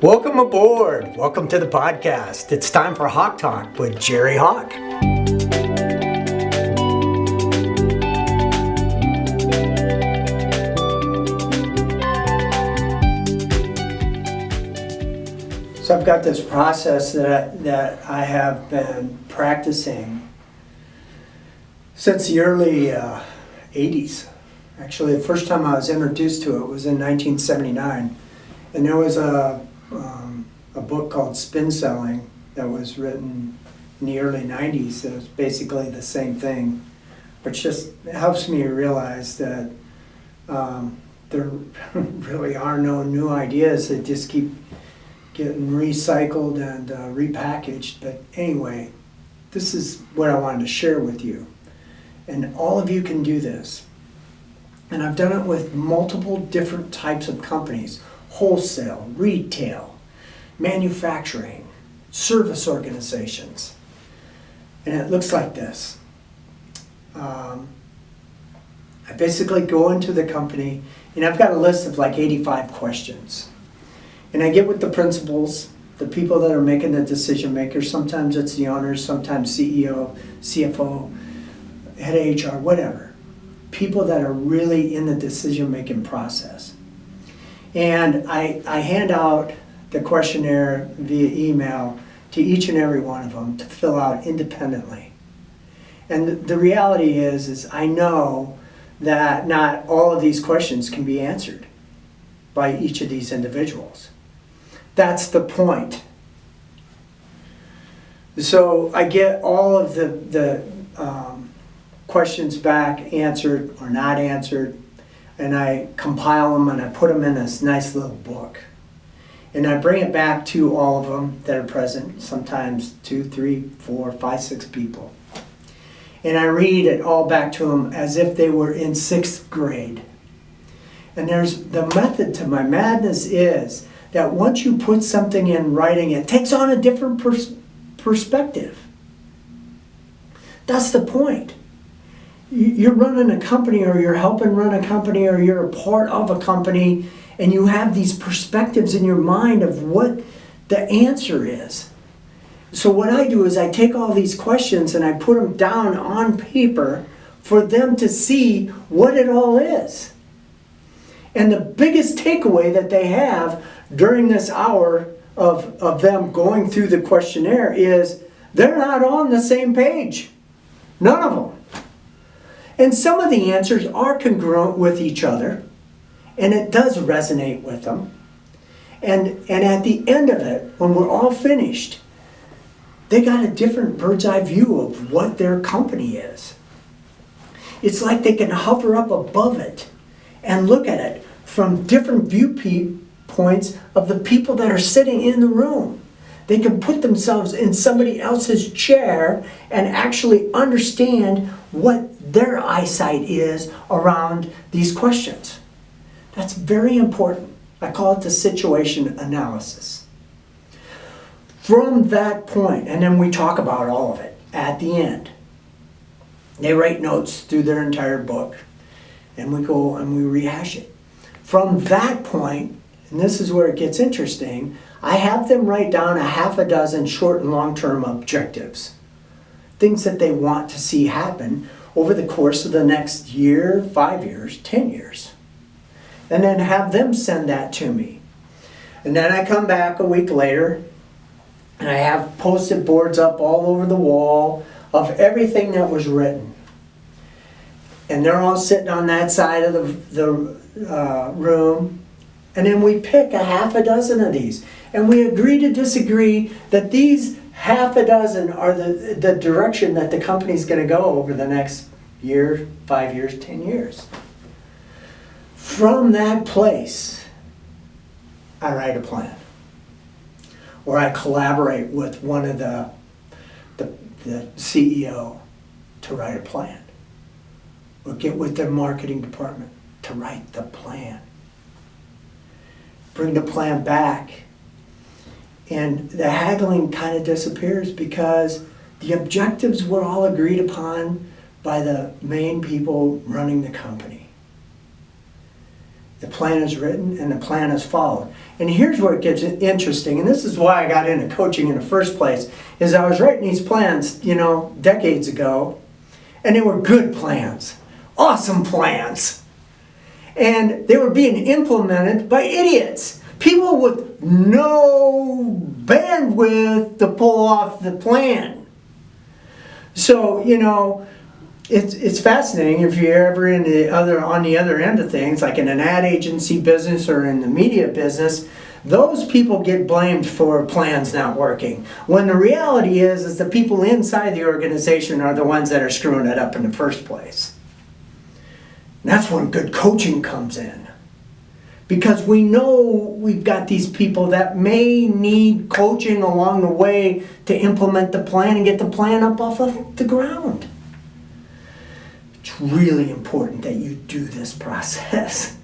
Welcome aboard. Welcome to the podcast. It's time for Haack Talk with Jerry Haack. So I've got this process that I have been practicing since the early 80s. Actually, the first time I was introduced to it was in 1979. And there was a book called Spin Selling that was written in the early 90s. It was basically the same thing, which just helps me realize that there really are no new ideas that just keep getting recycled and repackaged. But anyway, this is what I wanted to share with you. And all of you can do this. And I've done it with multiple different types of companies: wholesale, retail, manufacturing, service organizations. And it looks like this. I basically go into the company and I've got a list of like 85 questions. And I get with the principals, the people that are making the decision makers. Sometimes it's the owners, sometimes CEO, CFO, head of HR, whatever. People that are really in the decision making process. And I hand out the questionnaire via email to each and every one of them to fill out independently. And the reality is I know that not all of these questions can be answered by each of these individuals. That's the point. So I get all of the questions back, answered or not answered, and I compile them and I put them in this nice little book. And I bring it back to all of them that are present, sometimes 2, 3, 4, 5, 6 people. And I read it all back to them as if they were in 6th grade. And there's the method to my madness is that once you put something in writing, it takes on a different perspective. That's the point. You're running a company, or you're helping run a company, or you're a part of a company, and you have these perspectives in your mind of what the answer is. So what I do is I take all these questions and I put them down on paper for them to see what it all is. And the biggest takeaway that they have during this hour of them going through the questionnaire is they're not on the same page. None of them. And some of the answers are congruent with each other, and it does resonate with them. And at the end of it, when we're all finished, they got a different bird's eye view of what their company is. It's like they can hover up above it and look at it from different viewpoints of the people that are sitting in the room. They can put themselves in somebody else's chair and actually understand what their eyesight is around these questions. That's very important. I call it the situation analysis. From that point, and then we talk about all of it at the end. They write notes through their entire book, and we go and we rehash it. From that point, and this is where it gets interesting, I have them write down a half a dozen short and long-term objectives. Things that they want to see happen over the course of the next year, 5 years, 10 years. And then have them send that to me. And then I come back a week later and I have post-it boards up all over the wall of everything that was written. And they're all sitting on that side of the room. And then we pick a half a dozen of these. And we agree to disagree that these half a dozen are the direction that the company's going to go over the next year, 5 years, 10 years. From that place, I write a plan. Or I collaborate with one of the CEO to write a plan. Or get with their marketing department to write the plan. Bring the plan back. And the haggling kind of disappears because the objectives were all agreed upon by the main people running the company. The plan is written and the plan is followed. And here's where it gets interesting, and this is why I got into coaching in the first place, is I was writing these plans, decades ago, and they were good plans, awesome plans. And they were being implemented by idiots, people with no bandwidth to pull off the plan. So, it's fascinating if you're ever on the other end of things, like in an ad agency business or in the media business. Those people get blamed for plans not working, when the reality is the people inside the organization are the ones that are screwing it up in the first place. And that's when good coaching comes in, because we know we've got these people that may need coaching along the way to implement the plan and get the plan up off of the ground. It's really important that you do this process.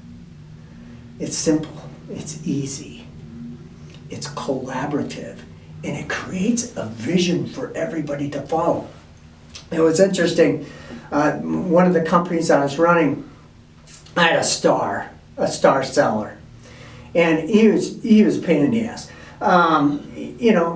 It's simple, it's easy, it's collaborative, and it creates a vision for everybody to follow. It was interesting, one of the companies I was running, I had a star seller, and he was a pain in the ass.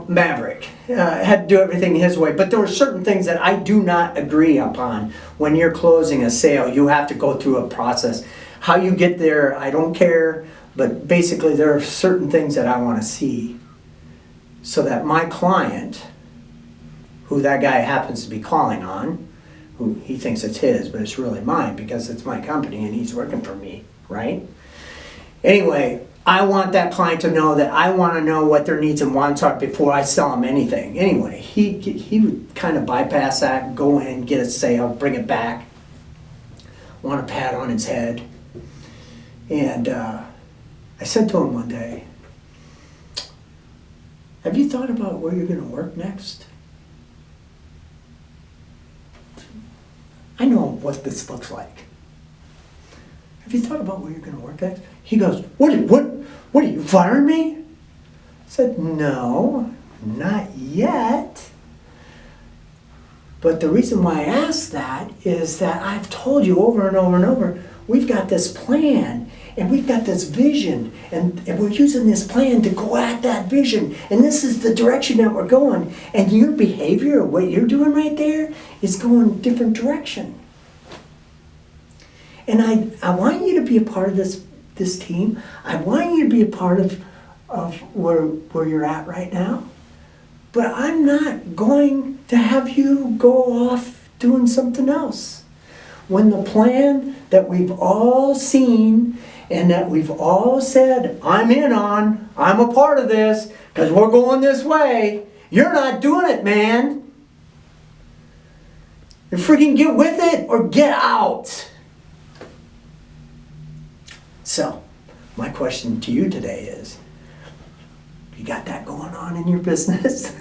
Maverick, had to do everything his way, but there were certain things that I do not agree upon. When you're closing a sale, you have to go through a process. How you get there, I don't care, but basically there are certain things that I want to see so that my client, who that guy happens to be calling on, who he thinks it's his, but it's really mine because it's my company and he's working for me, right? Anyway, I want that client to know that I want to know what their needs and wants are before I sell them anything. Anyway, he would kind of bypass that, go in, get a sale, bring it back, want a pat on his head. And I said to him one day, have you thought about where you're going to work next? I know what this looks like. Have you thought about where you're going to work next? He goes, what are you firing me? I said, no, not yet. But the reason why I asked that is that I've told you over and over and over, we've got this plan and we've got this vision, and we're using this plan to go at that vision, and this is the direction that we're going, and your behavior, or what you're doing right there, is going a different direction. And I want you to be a part of this team. I want you to be a part of where you're at right now. But I'm not going to have you go off doing something else. When the plan that we've all seen and that we've all said, I'm in on, I'm a part of this, because we're going this way, you're not doing it, man. You freaking get with it or get out. So, my question to you today is, you got that going on in your business?